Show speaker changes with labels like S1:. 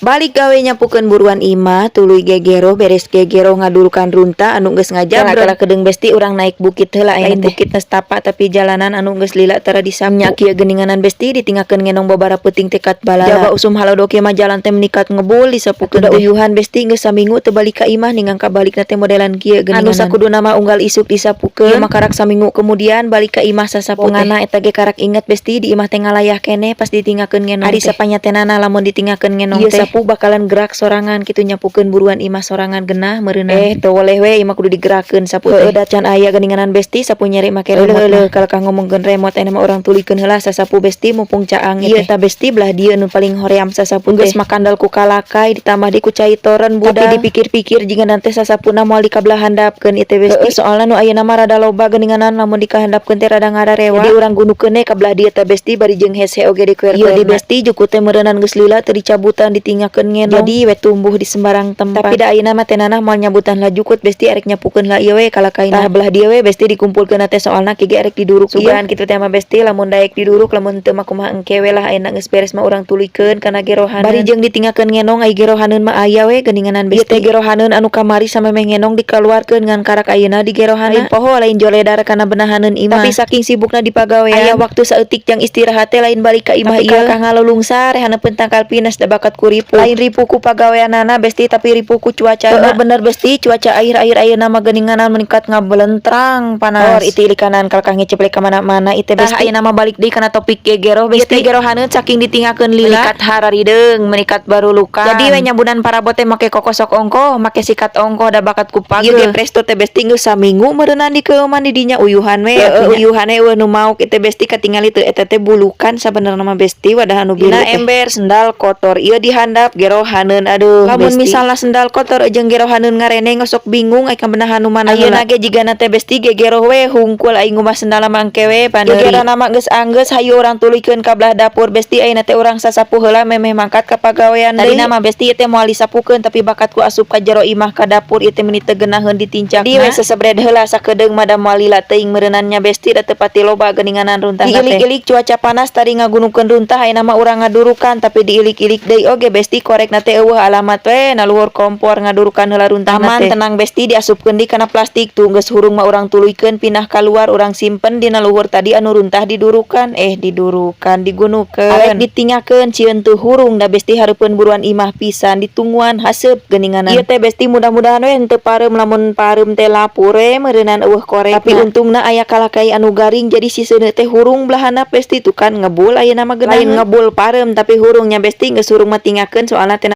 S1: Balik gawe nyapukeun buruan imah tuluy gegero beres gegero ngadulukan runta anu geus ngajabrek kedeng besti urang naik bukit heula lain bukit nestapa tapi jalanan anu geus lila tara disamnya kieu geuninganan besti ditinggalkeun ngenong babara peuting tekat balala jawa usum halodo kieu mah jalan teh menikat ngebul disapukeun uyuhan besti geus saminggu teu balik ka imah ningang kabalikna teh modelan kieu geuninganan anu sakuduna mah unggal isuk disapukeun makarak saminggu kemudian balik ka imah sasapu ngana eta ge karak inget besti di imah teh ngalayah keneh pas ditinggalkeun ngenong ari sapanyatenana lamun ditinggalkeun ngenong teh sapu bakalan gerak sorangan kitu nyapukeun buruan imah sorangan geunah meureunana teu woleh we imah kudu digerakkeun sapu teh da can aya geuninganan besti sapu nyeri make remote kalau kang ngomongkeun remote aya mah urang tulikeun heula sasapu besti mumpung caang ieu eta besti belah dieu nu paling hoream sasapu geus makandal ku kalakai ditambah di ku cai toren budal tapi dipikir-pikir jingan teh sasapuna moal dikabelah handapkeun ieu teh besti soalna nu ayeuna mah rada loba geuninganan lamun dikahandapkeun teh rada ngararewa jadi urang gunukeun we kabelah dieu teh besti bari jeung hese oge dikuer ieu di besti juku teh meureunnan geus lila teu dicabutan ditinggalkeun ngenong jadi we tumbuh di sembarang tempat tapi da ayeuna mah teh nanah moal nyabutan lah jukut besti arek nyapukeun lah ieu we kalakaina tah belah dieu we besti dikumpulkeun teh soalna kige arek diduruk sugan kitu teh mah besti lamun daek diduruk lamun teu mah kumaha engke we lah ayeuna geus beres mah urang tulikeun kana gerohaneun bari jeung ditinggalkeun ngenong ai gerohaneun mah aya we geuninganan besti gerohaneun anu kamari samemeh ngenong dikaluarkeun ngan karak ayeuna di gerohaneun poho lain joledar kana benahaneun imah tapi saking sibukna di pagawean aya waktu saeutik jang istirahat teh lain balik ka imah ieu ka ngalulungsar haneupun tangkal pinas da bakat ku ripuh lain ripuh ku pagaweanana besti tapi ripuh ku cuaca bener besti cuaca akhir-akhir ayeuna mah geuninganan meningkat ngabelentrang panas itu ilikanan kalkang ngeceplek ka mana-mana itu besti ayeuna mah balik deui kana topik gegero besti gerohaneun saking ditinggalkeun lila menikat hararideung menikat barulukan jadi we nyabunan parabot teh make kokosok ongkoh make sikat ongkoh da bakat ku page ieu ge presto teh besti geus saminggu meureunnan dikeuman di dinya uyuhan we uyuhan we nu mauk itu besti katingali teu eta teh bulukan sabenerna mah besti wadah anu biru ember sendal kotor ieu dihandap gerohaneun aduh lamun misalna sendal kotor jeung gerohaneun ngarene ngosok bingung ai kambenahan nu mana ayeuna ge jigana teh besti gegero we hungkul aing ngumah sendal mangke we paneuri gegerana mah geus anggeus hayu urang tulikeun ka belah dapur besti ayeuna teh urang sasapu heula memeh mangkat ka pagawean deui tadina mah besti ieu teh moal disapukeun tapi bakat ku asup ka jero imah ka dapur ieu teh meuni teu geunaheun ditincakna di we sesebred heula sakedeung mah da moal lila teuing meureunannya besti da teu pati loba geuninganan runtah teh diilik-ilik cuaca panas tadi ngagunukeun runtah ayeuna mah urang ngadurukan tapi diilik-ilik deui oge besti korekna teh eueuh alamat we na luhur kompor ngadurukan heula runtah aman tenang besti diasupkeun di kana plastik tuh geus hurung mah urang tuluykeun pindah kaluar urang simpen dina luhur tadi anu runtah didurukan digunukeun arek ditinggalkeun cieun teu hurung da besti hareupeun buruan imah pisan ditungguan haseup geuninganan ieu teh besti mudah-mudahan we henteu pareum lamun pareum teh lapur we meureunnan eueuh korek tapi untungna aya kalakai anu garing jadi siseuneu teh hurung belah handap besti tuh kan ngebul ayeuna mah lain ngebul pareum tapi hurungnya besti geus hurung mah tinggalkeun soalna teh